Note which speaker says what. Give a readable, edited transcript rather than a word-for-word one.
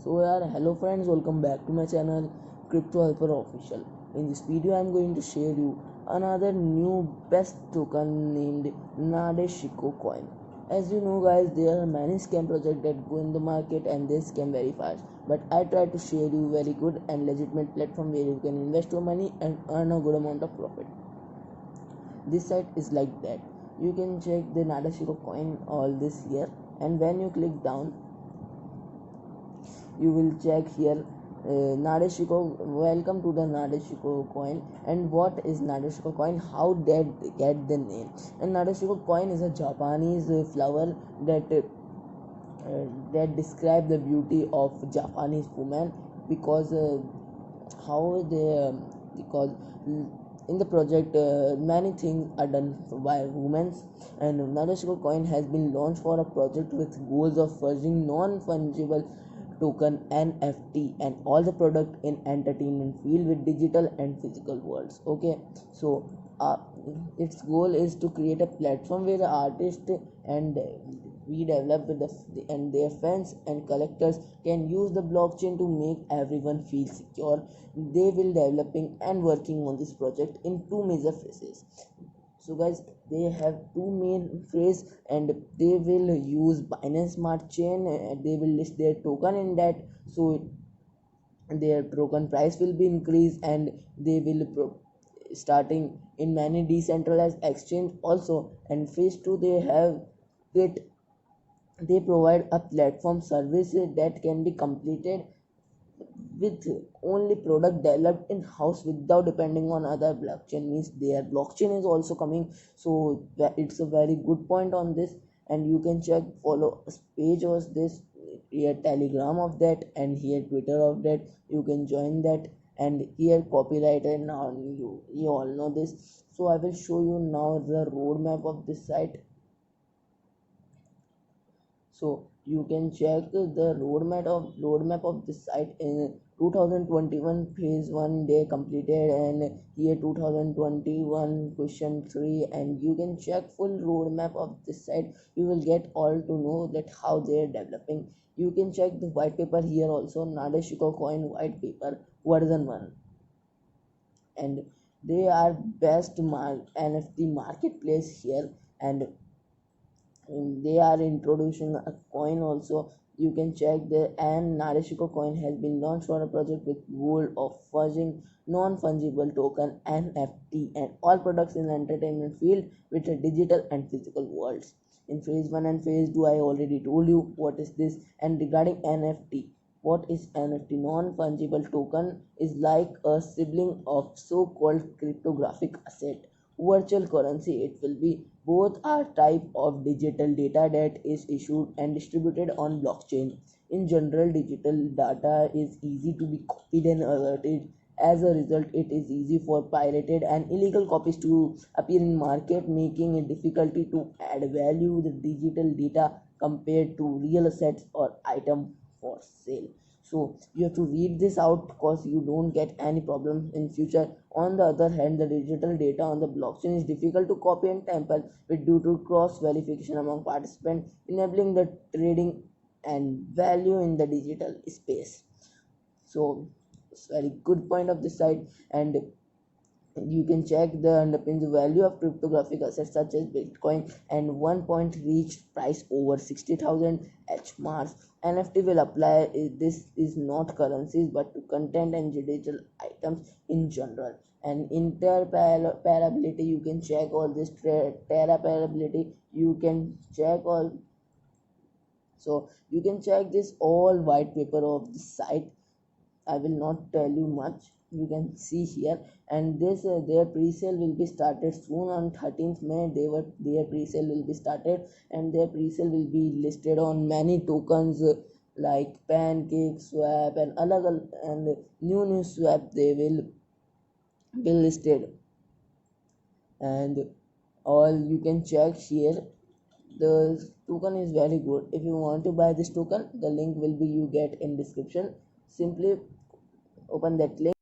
Speaker 1: So yeah, hello friends, welcome back to my channel Crypto Helper Official. In this video I am going to share you another new best token named Nadeshiko coin. As you know guys, there are many scam projects that go in the market and they scam very fast. But I try to share you very good and legitimate platform where you can invest your money and earn a good amount of profit. This site is like that. You can check the Nadeshiko coin all this here, and when you click down you will check here Nadeshiko. Welcome to the Nadeshiko coin. And what is Nadeshiko coin? How did they get the name? And Nadeshiko coin is a Japanese flower that describe the beauty of Japanese woman, because how they because in the project many things are done by women. And Nadeshiko coin has been launched for a project with goals of furthering non-fungible token NFT and all the product in entertainment field with digital and physical worlds. Okay, so its goal is to create a platform where artists and we develop and their fans and collectors can use the blockchain to make everyone feel secure. They will developing and working on this project in two major phases. So guys, they have two main phrase, and they will use Binance Smart Chain. They will list their token in that, so their token price will be increased, and they will starting in many decentralized exchange also. And phase 2 they have it. They provide a platform service that can be completed with only product developed in house without depending on other blockchain. Means their blockchain is also coming, so it's a very good point on this. And you can check follow page of this here, Telegram of that, and here Twitter of that. You can join that, and here copyright. And now you all know this. So I will show you now the roadmap of this site. So you can check the roadmap of this site. In 2021 phase 1 they completed, and here 2021 question 3. And you can check full roadmap of this site. You will get all to know that how they are developing. You can check the white paper here also, Nadeshiko coin white paper version 1. And they are best NFT marketplace here. And they are introducing a coin also. You can check the and Nadeshiko coin has been launched for a project with goal of fudging non-fungible token NFT and all products in the entertainment field with a digital and physical worlds. In phase 1 and phase 2 I already told you what is this. And regarding NFT, what is NFT? Non-fungible token is like a sibling of so-called cryptographic asset, virtual currency. It will be both are type of digital data that is issued and distributed on blockchain. In general, digital data is easy to be copied and alerted. As a result, it is easy for pirated and illegal copies to appear in market, making it difficulty to add value the digital data compared to real assets or item for sale. So you have to read this out because you don't get any problem in future. On the other hand, the digital data on the blockchain is difficult to copy and tamper with due to cross verification among participants, enabling the trading and value in the digital space. So it's very good point of this side. And you can check the underpins value of cryptographic assets such as Bitcoin, and one point reached price over 60,000 H Mars. NFT will apply. This is not currencies but to content and digital items in general. And interoperability, you can check all this interoperability. You can check all. So you can check this all white paper of the site. I will not tell you much. You can see here. And this their pre-sale will be started soon on 13th May. Their pre-sale will be started, and their pre-sale will be listed on many tokens like Pancake Swap and and new swap. They will be listed, and all you can check here. The token is very good. If you want to buy this token, the link will be you get in description. Simply open that link.